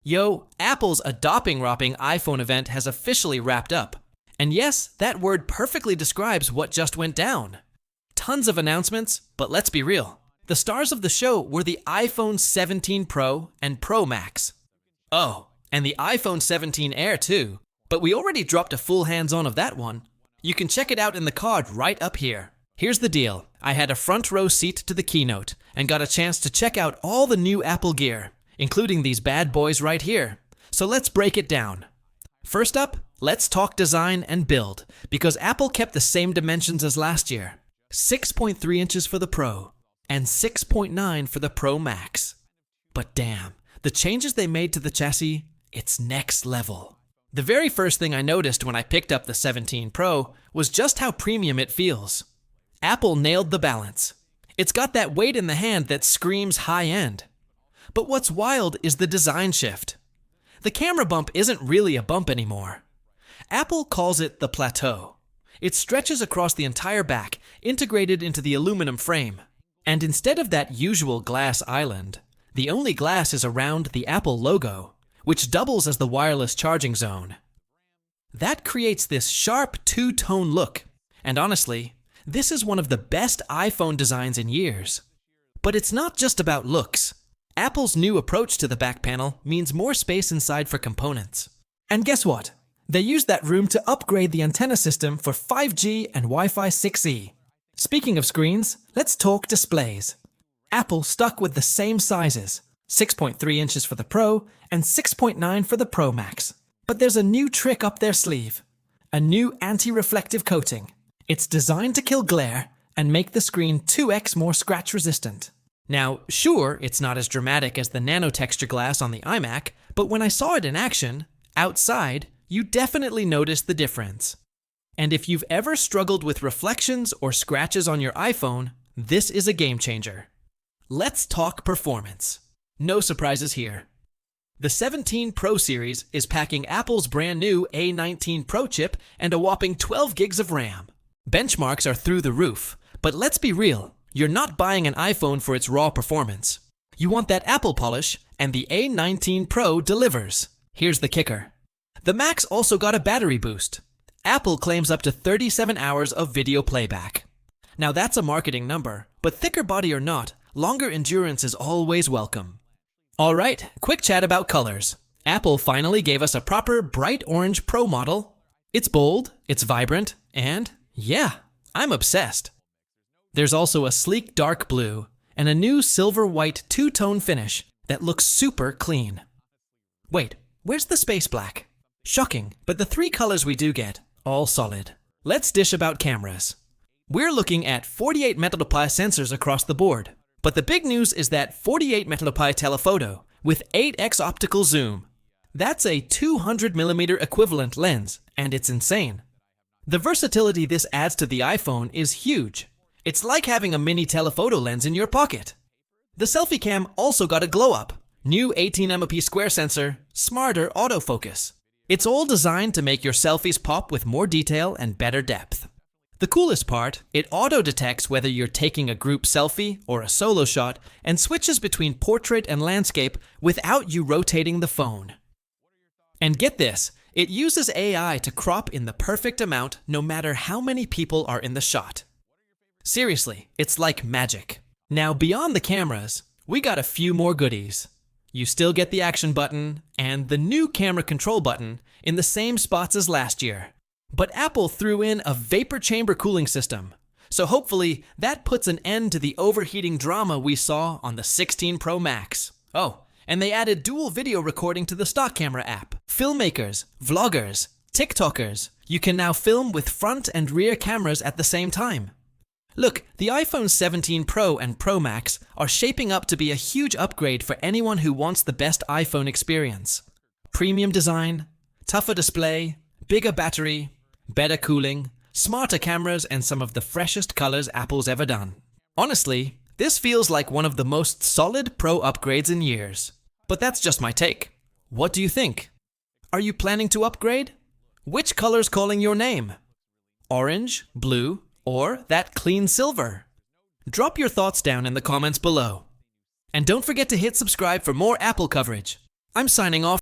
Yo, Apple's adopping-ropping iPhone event has officially wrapped up. And yes, that word perfectly describes what just went down. Tons of announcements, but let's be real. The stars of the show were the iPhone 17 Pro and Pro Max. Oh, and the iPhone 17 Air too. But we already dropped a full hands-on of that one. You can check it out in the card right up here. Here's the deal. I had a front row seat to the keynote and got a chance to check out all the new Apple gear, including these bad boys right here. So let's break it down. First up, let's talk design and build, because Apple kept the same dimensions as last year. 6.3 inches for the Pro and 6.9 for the Pro Max. But damn, the changes they made to the chassis, it's next level. The very first thing I noticed when I picked up the 17 Pro was just how premium it feels. Apple nailed the balance. It's got that weight in the hand that screams high-end. But what's wild is the design shift. The camera bump isn't really a bump anymore. Apple calls it the plateau. It stretches across the entire back, integrated into the aluminum frame. And instead of that usual glass island, the only glass is around the Apple logo, which doubles as the wireless charging zone. That creates this sharp two-tone look, and honestly, this is one of the best iPhone designs in years. But it's not just about looks. Apple's new approach to the back panel means more space inside for components. And guess what? They used that room to upgrade the antenna system for 5G and Wi-Fi 6E. Speaking of screens, let's talk displays. Apple stuck with the same sizes, 6.3 inches for the Pro and 6.9 for the Pro Max. But there's a new trick up their sleeve. A new anti-reflective coating. It's designed to kill glare and make the screen 2x more scratch resistant. Now, sure, it's not as dramatic as the nanotexture glass on the iMac, but when I saw it in action, outside, you definitely noticed the difference. And if you've ever struggled with reflections or scratches on your iPhone, this is a game changer. Let's talk performance. No surprises here. The 17 Pro series is packing Apple's brand new A19 Pro chip and a whopping 12 gigs of RAM. Benchmarks are through the roof, but let's be real, you're not buying an iPhone for its raw performance. You want that Apple polish, and the A19 Pro delivers. Here's the kicker. The Max also got a battery boost. Apple claims up to 37 hours of video playback. Now that's a marketing number, but thicker body or not, longer endurance is always welcome. Alright, quick chat about colors. Apple finally gave us a proper bright orange Pro model. It's bold, it's vibrant, and yeah, I'm obsessed. There's also a sleek dark blue and a new silver-white two-tone finish that looks super clean. Wait, where's the space black? Shocking, but the three colors we do get, all solid. Let's dish about cameras. We're looking at 48 megapixel sensors across the board, but the big news is that 48 megapixel telephoto with 8x optical zoom. That's a 200mm equivalent lens, and it's insane. The versatility this adds to the iPhone is huge. It's like having a mini telephoto lens in your pocket. The selfie cam also got a glow-up. New 18MP square sensor, smarter autofocus. It's all designed to make your selfies pop with more detail and better depth. The coolest part, it auto-detects whether you're taking a group selfie or a solo shot and switches between portrait and landscape without you rotating the phone. And get this, it uses AI to crop in the perfect amount no matter how many people are in the shot. Seriously, it's like magic. Now beyond the cameras, we got a few more goodies. You still get the action button and the new camera control button in the same spots as last year. But Apple threw in a vapor chamber cooling system, so hopefully that puts an end to the overheating drama we saw on the 16 Pro Max. Oh, and they added dual video recording to the stock camera app. Filmmakers, vloggers, TikTokers, you can now film with front and rear cameras at the same time. Look, the iPhone 17 Pro and Pro Max are shaping up to be a huge upgrade for anyone who wants the best iPhone experience. Premium design, tougher display, bigger battery, better cooling, smarter cameras, and some of the freshest colors Apple's ever done. Honestly, this feels like one of the most solid Pro upgrades in years. But that's just my take. What do you think? Are you planning to upgrade? Which color's calling your name? Orange, blue, or that clean silver? Drop your thoughts down in the comments below. And don't forget to hit subscribe for more Apple coverage. I'm signing off.